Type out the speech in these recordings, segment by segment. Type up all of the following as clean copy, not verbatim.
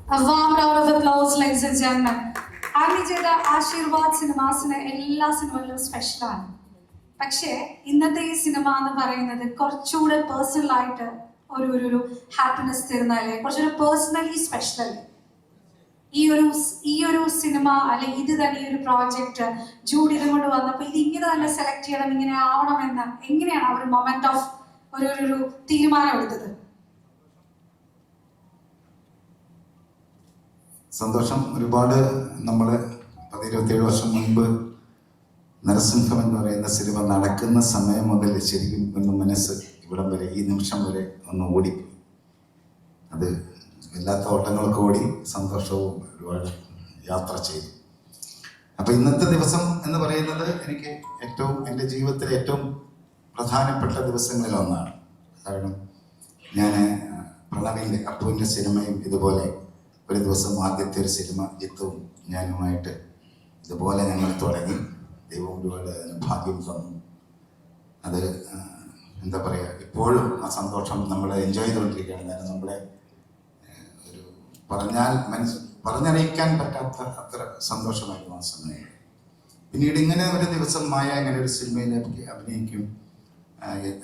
A warm round of applause, ladies and gentlemen. Ami ചെയ്ത ആശീർവാദ് സിനിമാസിന് എല്ലാ സിനിമകളിലും സ്പെഷ്യലാണ്. പക്ഷേ ഇന്നത്തെ ഈ സിനിമ എന്ന് പറയുന്നത് കുറച്ചുകൂടെ പേഴ്സണൽ ആയിട്ട് ഒരു ഹാപ്പിനെസ് തരുന്നതല്ലേ, കുറച്ചുകൂടെ പേഴ്സണലി സ്പെഷ്യൽ അല്ലേ. ഈ ഒരു സിനിമ അല്ലെ ഇത് തന്നെ ഈ ഒരു പ്രോജക്റ്റ് ജൂഡ് ഇത് കൊണ്ട് വന്നപ്പോൾ ഇത് ഇങ്ങനെ തന്നെ സെലക്ട് ചെയ്യണം, ഇങ്ങനെ ആവണമെന്ന് എങ്ങനെയാണ് ഒരു മൊമെന്റ് ഓഫ് ഒരു തീരുമാനം എടുത്തത്? സന്തോഷം. ഒരുപാട് നമ്മൾ 17 വർഷം മുൻപ് നരസിംഹം എന്ന് പറയുന്ന സിനിമ നടക്കുന്ന സമയം മുതൽ ശരിക്കും ഒന്ന് മനസ്സ് ഇവിടം വരെ ഈ നിമിഷം വരെ ഒന്ന് ഓടിപ്പോയി. അത് എല്ലാത്ത ഓട്ടങ്ങളൊക്കെ ഓടി സന്തോഷവും ഒരുപാട് യാത്ര ചെയ്തു. അപ്പം ഇന്നത്തെ ദിവസം എന്ന് പറയുന്നത് എനിക്ക് എൻ്റെ ജീവിതത്തിലെ ഏറ്റവും പ്രധാനപ്പെട്ട ദിവസങ്ങളിൽ ഒന്നാണ്. കാരണം ഞാൻ പ്രണവിൻ്റെ അപ്പുവിൻ്റെ സിനിമയും ഇതുപോലെ ഒരു ദിവസം ആദ്യത്തെ ഒരു സിനിമ ജിത്തുവും ഞാനുമായിട്ട് ഇതുപോലെ ഞങ്ങൾ തുടങ്ങി. ദൈവം ഒരുപാട് ഭാഗ്യം തന്നു. അത് എന്താ പറയുക, ഇപ്പോഴും ആ സന്തോഷം നമ്മൾ എൻജോയ് ചെയ്തുകൊണ്ടിരിക്കുകയാണ്. കാരണം നമ്മളെ ഒരു പറഞ്ഞറിയിക്കാൻ പറ്റാത്ത അത്ര സന്തോഷമായിരുന്നു ആ സമയം. പിന്നീട് ഇങ്ങനെ ഒരു ദിവസം മായ ഇങ്ങനെ ഒരു സിനിമയിലേക്ക് അഭിനയിക്കും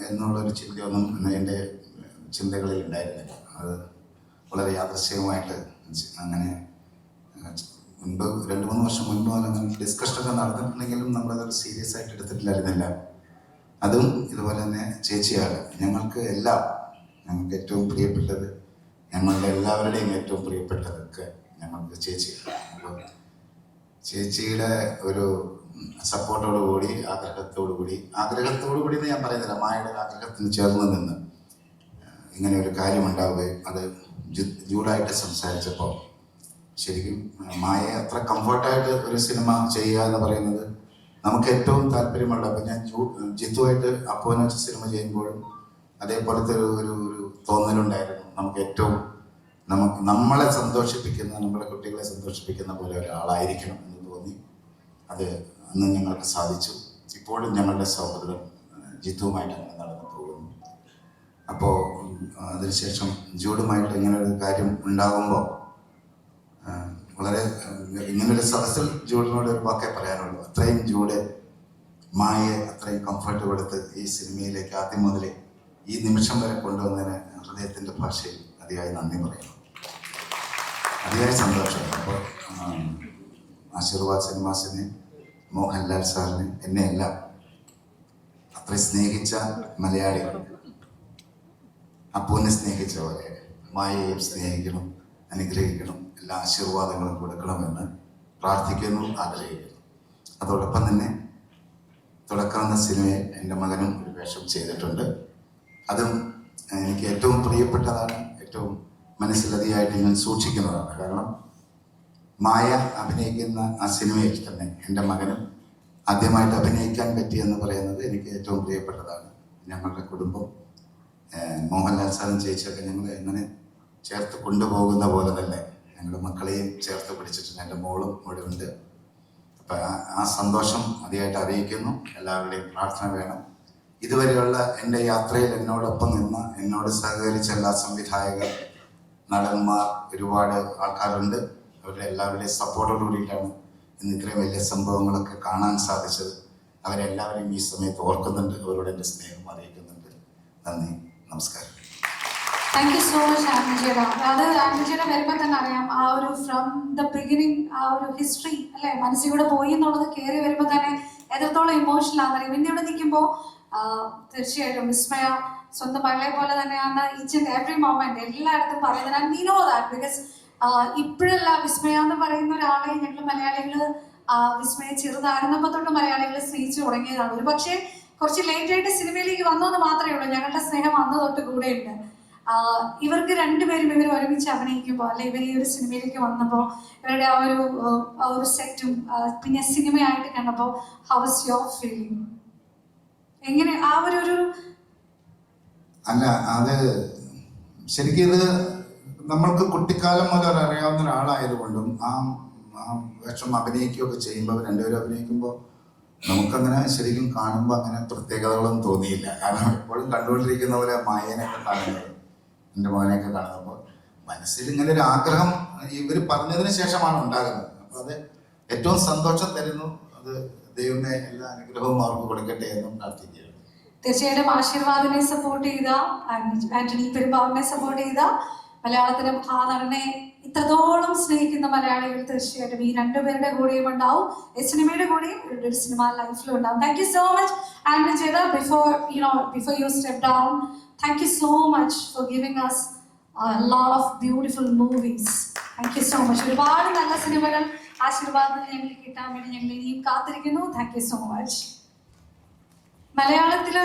എന്നുള്ളൊരു ചിന്തയൊന്നും എൻ്റെ ചിന്തകളിൽ ഉണ്ടായിരുന്നില്ല. അത് വളരെ യാദൃശ്ചികമായിട്ട് അങ്ങനെ മുൻപ് 2-3 വർഷം മുൻപ് അങ്ങനെ ഡിസ്കഷനൊക്കെ നടന്നിട്ടുണ്ടെങ്കിലും നമ്മളതൊരു സീരിയസ് ആയിട്ട് എടുത്തിട്ടില്ലായിരുന്നില്ല. അതും ഇതുപോലെ തന്നെ ചേച്ചിയാണ് ഞങ്ങൾക്ക് ഏറ്റവും പ്രിയപ്പെട്ടത്, ഞങ്ങളുടെ എല്ലാവരുടെയും ഏറ്റവും പ്രിയപ്പെട്ടതൊക്കെ ഞങ്ങൾക്ക് ചേച്ചിയാണ്. ചേച്ചിയുടെ ഒരു സപ്പോർട്ടോടു കൂടി ആഗ്രഹത്തോടു കൂടി എന്ന് ഞാൻ പറയുന്നില്ല, മായയുടെ ആഗ്രഹത്തിന് ചേർന്ന് നിന്ന് ഇങ്ങനെ ഒരു കാര്യം ഉണ്ടാവുകയും അത് ജൂഡായിട്ട് സംസാരിച്ചപ്പോൾ ശരിക്കും മായ അത്ര കംഫർട്ടായിട്ട് ഒരു സിനിമ ചെയ്യുക എന്ന് പറയുന്നത് നമുക്ക് ഏറ്റവും താല്പര്യമുള്ള. അപ്പം ഞാൻ ജിത്തുവായിട്ട് അപ്പുവിനെ വെച്ച് സിനിമ ചെയ്യുമ്പോഴും അതേപോലത്തെ ഒരു തോന്നലുണ്ടായിരുന്നു. നമ്മളെ സന്തോഷിപ്പിക്കുന്ന, നമ്മുടെ കുട്ടികളെ സന്തോഷിപ്പിക്കുന്ന പോലെ ഒരാളായിരിക്കണം എന്ന് തോന്നി. അത് അന്ന് ഞങ്ങൾക്ക് സാധിച്ചു. ഇപ്പോഴും ഞങ്ങളുടെ സൗഹൃദം ജിത്തുവുമായിട്ട് അങ്ങനെ നടന്നു പോകുന്നു. അപ്പോൾ അതിനുശേഷം ജൂഡുമായിട്ട് ഇങ്ങനെ ഒരു കാര്യം ഉണ്ടാകുമ്പോൾ വളരെ ഇങ്ങനൊരു സദസ്സിൽ ജൂഡിനോട് ഒരു വാക്കേ പറയാനുള്ളൂ. അത്രയും ജൂഡ് മായയെ അത്രയും കംഫർട്ട് കൊടുത്ത് ഈ സിനിമയിലേക്ക് ആദ്യം മുതലേ ഈ നിമിഷം വരെ കൊണ്ടുവന്നതിന് ഹൃദയത്തിൻ്റെ ഭാഷയിൽ അതിയായി നന്ദി പറയുന്നു. അതിയായ സന്തോഷം. അപ്പോൾ ആശീർവാദ് സിനിമാസിനെ, മോഹൻലാൽ സാറിനെ, എന്നെ എല്ലാം അത്രയും സ്നേഹിച്ച മലയാളികൾ അപ്പുവിനെ സ്നേഹിച്ച പോലെ മായയെയും സ്നേഹിക്കണം, അനുഗ്രഹിക്കണം, എല്ലാ ആശീർവാദങ്ങളും കൊടുക്കണമെന്ന് പ്രാർത്ഥിക്കുന്നു, ആഗ്രഹിക്കുന്നു. അതോടൊപ്പം തന്നെ തുടക്കം എന്ന സിനിമയിൽ എൻ്റെ മകനും ഒരു വേഷം ചെയ്തിട്ടുണ്ട്. അതും എനിക്ക് ഏറ്റവും പ്രിയപ്പെട്ടതാണ്, ഏറ്റവും മനസ്സിലധികമായിട്ട് ഞാൻ സൂക്ഷിക്കുന്നതാണ്. കാരണം മായ അഭിനയിക്കുന്ന ആ സിനിമയിൽ തന്നെ എൻ്റെ മകനും ആദ്യമായിട്ട് അഭിനയിക്കാൻ പറ്റിയെന്ന് പറയുന്നത് എനിക്ക് ഏറ്റവും പ്രിയപ്പെട്ടതാണ്. ഞങ്ങളുടെ കുടുംബം മോഹൻലാൽ സാറും ചേച്ചിയൊക്കെ ഞങ്ങളെ എങ്ങനെ ചേർത്ത് കൊണ്ടുപോകുന്ന പോലെ തന്നെ ഞങ്ങളുടെ മക്കളെയും ചേർത്ത് പിടിച്ചിട്ടുണ്ട്. എൻ്റെ മോളും ഇവിടെ ഉണ്ട്. അപ്പം ആ സന്തോഷം അതിയായിട്ട് അറിയിക്കുന്നു. എല്ലാവരുടെയും പ്രാർത്ഥന വേണം. ഇതുവരെയുള്ള എൻ്റെ യാത്രയിൽ എന്നോടൊപ്പം നിന്ന് എന്നോട് സഹകരിച്ച എല്ലാ സംവിധായകർ, നടന്മാർ, ഒരുപാട് ആൾക്കാരുണ്ട്. അവരുടെ എല്ലാവരുടെയും സപ്പോർട്ടോട് കൂടിയിട്ടാണ് ഇന്ന് ഇത്രയും വലിയ സംഭവങ്ങളൊക്കെ കാണാൻ സാധിച്ചത്. അവരെല്ലാവരെയും ഈ സമയത്ത് ഓർക്കുന്നുണ്ട്, അവരോട് എൻ്റെ സ്നേഹം അറിയിക്കുന്നുണ്ട്. നന്ദി, നമസ്കാരം. താങ്ക് യു സോ മച്ച് ആൻജിയുടെ. അത് ആൻജിയുടെ വരുമ്പോൾ തന്നെ അറിയാം ആ ഒരു ഫ്രം ദ ബിഗിനിങ് ആ ഒരു ഹിസ്റ്ററി അല്ലെ മനസ്സിൽ കൂടെ പോയി എന്നുള്ളത് കയറി വരുമ്പോൾ തന്നെ എത്രത്തോളം ഇമോഷണൽ ആണെന്നറിയാം. പിന്നെ ഇവിടെ നിൽക്കുമ്പോൾ തീർച്ചയായിട്ടും വിസ്മയ സ്വന്തം മകളെ പോലെ തന്നെയാണ് ഈച്ച് ആൻഡ് എവറി മൊമെന്റ് എല്ലായിടത്തും പറയുന്നത്. And we know that because ഇപ്പോഴല്ല വിസ്മയ എന്ന് പറയുന്ന ഒരാളെ ഞങ്ങൾ മലയാളികൾ വിസ്മയ ചെറുതായിരുന്നപ്പോൾ തൊട്ട് മലയാളികൾ സ്നേഹിച്ചു തുടങ്ങിയതാണ്. ഒരു പക്ഷേ കുറച്ച് ലേറ്റ് ആയിട്ട് സിനിമയിലേക്ക് വന്നതെന്ന് മാത്രമേ ഉള്ളൂ. ഞങ്ങളുടെ സ്നേഹം അന്ന് തൊട്ട് കൂടെയുണ്ട്. ഇവർക്ക് രണ്ടുപേരും ഇവർ ഒരുമിച്ച് അഭിനയിക്കുമ്പോൾ അല്ലെ ഇവർ ഈ ഒരു സിനിമയിലേക്ക് വന്നപ്പോൾ ഇവരുടെ ആ ഒരു സെറ്റും പിന്നെ സിനിമയായിട്ട് കണ്ടപ്പോൾ ഹൗ വാസ് യുവർ ഫീലിംഗ്? എങ്ങനെ ആ ഒരു അല്ല, അത് ശരിക്കും ഇത് നമ്മൾക്ക് കുട്ടിക്കാലം മുതൽ അറിയാവുന്ന ഒരാളായതുകൊണ്ടും ആ വേഷം അഭിനയിക്കുകയൊക്കെ ചെയ്യുമ്പോൾ രണ്ടുപേരും അഭിനയിക്കുമ്പോൾ നമുക്കങ്ങനെ ശരിക്കും കാണുമ്പോൾ അങ്ങനെ പ്രത്യേകതകളൊന്നും തോന്നിയില്ല. കാരണം എപ്പോഴും കണ്ടുകൊണ്ടിരിക്കുന്ന പോലെ മായനെയൊക്കെ കാണുന്നത്, എൻ്റെ മകനെയൊക്കെ കാണുമ്പോൾ മനസ്സിൽ ഇങ്ങനെ ഒരു ആഗ്രഹം ഇവർ പറഞ്ഞതിന് ശേഷമാണ് ഉണ്ടാകുന്നത്. അപ്പൊ അത് ഏറ്റവും സന്തോഷം തരുന്നു. അത് ദൈവമേ എല്ലാ അനുഗ്രഹവും അവർക്ക് കൊടുക്കട്ടെ എന്നും പ്രാർത്ഥിക്കുകയാണ്. തീർച്ചയായിട്ടും ആശീർവാദിനെ സപ്പോർട്ട് ചെയ്ത, ആന്റണി പെരുമ്പാവൂരിനെ സപ്പോർട്ട് ചെയ്ത, മലയാളത്തിലെ മഹാനടനെ ഇത്രത്തോളം സ്നേഹിക്കുന്ന മലയാളികൾ തീർച്ചയായിട്ടും ഈ രണ്ടുപേരുടെ കൂടെയും ഉണ്ടാവും. ഈ സിനിമയുടെ കൂടെയും ഒരു സിനിമ ലൈഫിലും ഉണ്ടാവും. Thank you so much Andri ചേട്ടാ. Before you step down, thank you so much for giving us lot of beautiful movies. Thank you so much. ഒരുപാട് നല്ല സിനിമകൾ ആശീർവാദം ഞങ്ങൾക്ക് കിട്ടാൻ വേണ്ടി ഞങ്ങൾ ഇനിയും കാത്തിരിക്കുന്നു. Thank you so much. മലയാളത്തില്